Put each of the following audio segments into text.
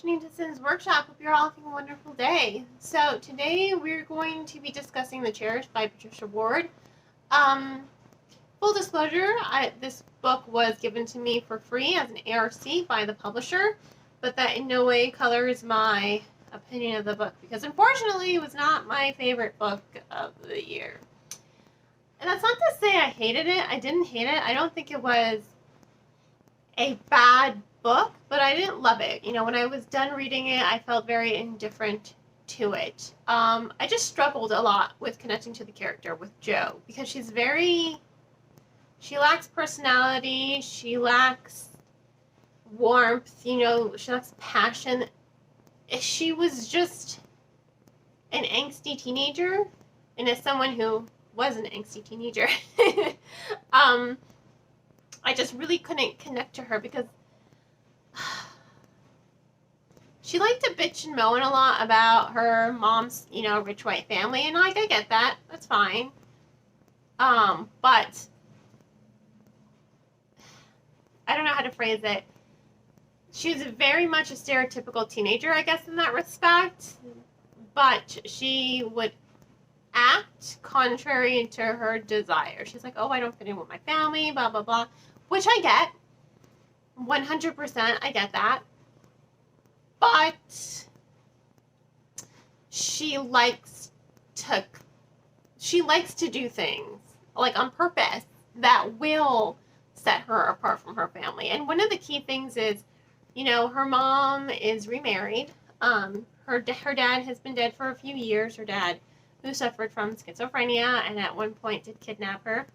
listening to Sin's Workshop. Hope you're all having a wonderful day. So today we're going to be discussing The Cherished by Patricia Ward. Full disclosure, this book was given to me for free as an ARC by the publisher, but that in no way colors my opinion of the book, because unfortunately it was not my favorite book of the year. And that's not to say I hated it. I didn't hate it. I don't think it was a bad book, but I didn't love it. You know, when I was done reading it, I felt very indifferent to it. I just struggled a lot with connecting to the character, with Jo, because she lacks personality, she lacks warmth, you know, she lacks passion. She was just an angsty teenager, and as someone who was an angsty teenager, I just really couldn't connect to her because she liked to bitch and moan a lot about her mom's, you know, rich white family, and like, I get that. That's fine. But I don't know how to phrase it. She was very much a stereotypical teenager, I guess, in that respect, but she would act contrary to her desire. She's like, oh, I don't fit in with my family, blah, blah, blah, which I get. 100% I get that. But she likes to do things, like, on purpose that will set her apart from her family. And one of the key things is, you know, her mom is remarried. Her dad has been dead for a few years. Her dad, who suffered from schizophrenia and at one point did kidnap her,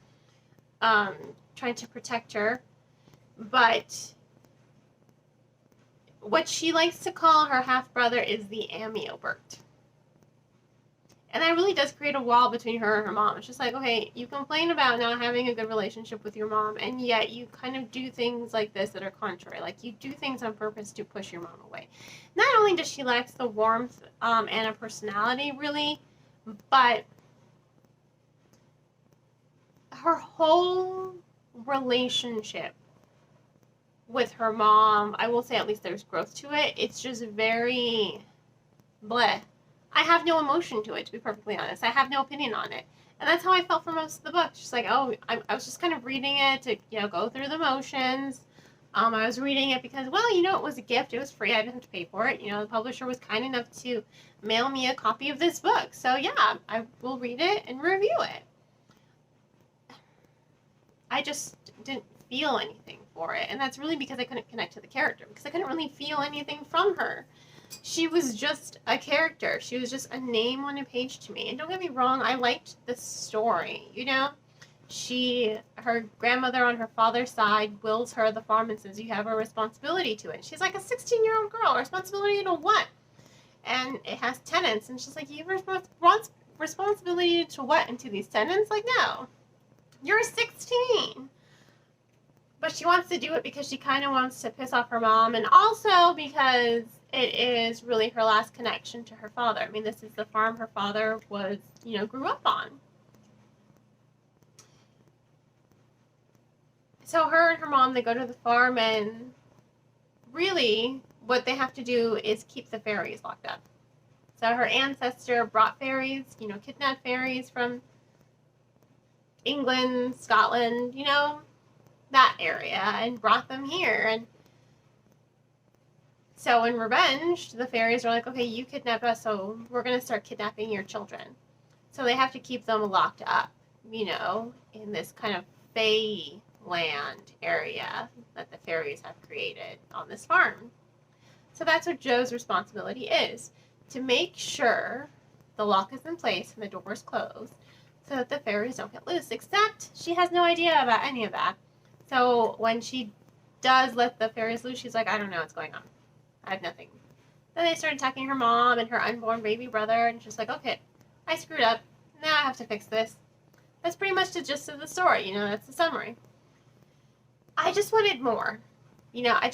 trying to protect her. But what she likes to call her half-brother is the Amiobert. And that really does create a wall between her and her mom. It's just like, okay, you complain about not having a good relationship with your mom, and yet you kind of do things like this that are contrary. Like, you do things on purpose to push your mom away. Not only does she lack the warmth and a personality, really, but her whole relationship with her mom, I will say at least there's growth to it. It's just very bleh. I have no emotion to it, to be perfectly honest. I have no opinion on it. And that's how I felt for most of the book. Just like, oh, I was just kind of reading it to, you know, go through the motions. I was reading it because, well, you know, it was a gift. It was free. I didn't have to pay for it. You know, the publisher was kind enough to mail me a copy of this book. So, yeah, I will read it and review it. I just didn't feel anything for it. And that's really because I couldn't connect to the character, because I couldn't really feel anything from her. She was just a character. She was just a name on a page to me. And don't get me wrong, I liked the story, you know? Her grandmother on her father's side wills her the farm and says, you have a responsibility to it. She's like a 16-year-old girl. Responsibility to what? And it has tenants. And she's like, you have responsibility to what? And to these tenants? Like, no. You're 16. But she wants to do it because she kind of wants to piss off her mom, and also because it is really her last connection to her father. I mean, this is the farm her father was, you know, grew up on. So her and her mom, they go to the farm, and really what they have to do is keep the fairies locked up. So her ancestor brought fairies, you know, kidnapped fairies from England, Scotland, you know, that area, and brought them here. And so in revenge, the fairies are like, okay, you kidnapped us, so we're going to start kidnapping your children. So they have to keep them locked up, you know, in this kind of fae land area that the fairies have created on this farm. So that's what Jo's responsibility is, to make sure the lock is in place and the door is closed so that the fairies don't get loose, except she has no idea about any of that. So when she does let the fairies loose, she's like, I don't know what's going on. I have nothing. Then they start attacking her mom and her unborn baby brother, and she's like, okay, I screwed up. Now I have to fix this. That's pretty much the gist of the story, you know, that's the summary. I just wanted more. You know, I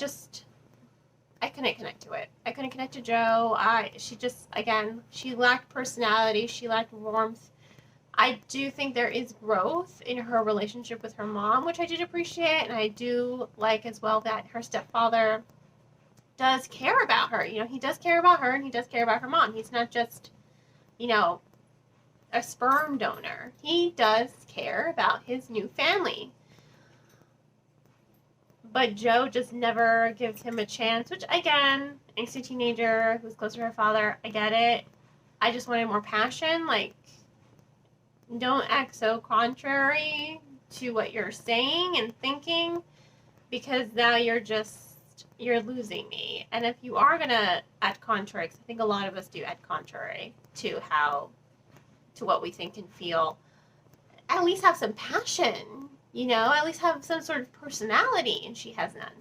couldn't connect to it. I couldn't connect to Jo. She lacked personality. She lacked warmth. I do think there is growth in her relationship with her mom, which I did appreciate, and I do like as well that her stepfather does care about her. You know, he does care about her and he does care about her mom. He's not just, you know, a sperm donor. He does care about his new family. But Jo just never gives him a chance, which, again, angsty teenager who's close to her father, I get it. I just wanted more passion. Like, don't act so contrary to what you're saying and thinking, because now you're losing me. And if you are going to act contrary, because I think a lot of us do act contrary to what we think and feel, at least have some passion, you know, at least have some sort of personality, and she has none.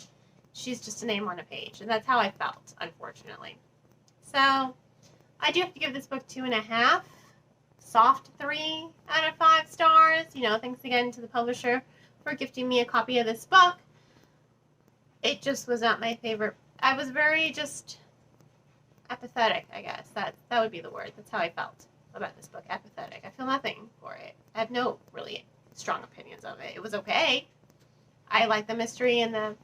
She's just a name on a page, and that's how I felt, unfortunately. So, I do have to give this book 2.5, soft 3 out of 5 stars. You know, thanks again to the publisher for gifting me a copy of this book. It just was not my favorite. I was very just apathetic, I guess. That would be the word. That's how I felt about this book, apathetic. I feel nothing for it. I have no really strong opinions of it. It was okay. I like the mystery and the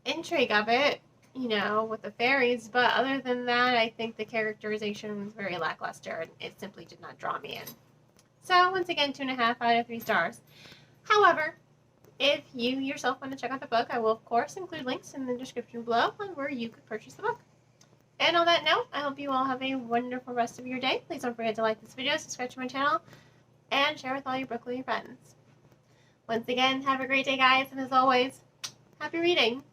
intrigue of it, you know, with the fairies, but other than that, I think the characterization was very lackluster, and it simply did not draw me in. So, once again, 2.5 out of 3 stars. However, if you yourself want to check out the book, I will, of course, include links in the description below on where you could purchase the book. And on that note, I hope you all have a wonderful rest of your day. Please don't forget to like this video, subscribe to my channel, and share with all your Brooklyn friends. Once again, have a great day, guys, and as always, happy reading!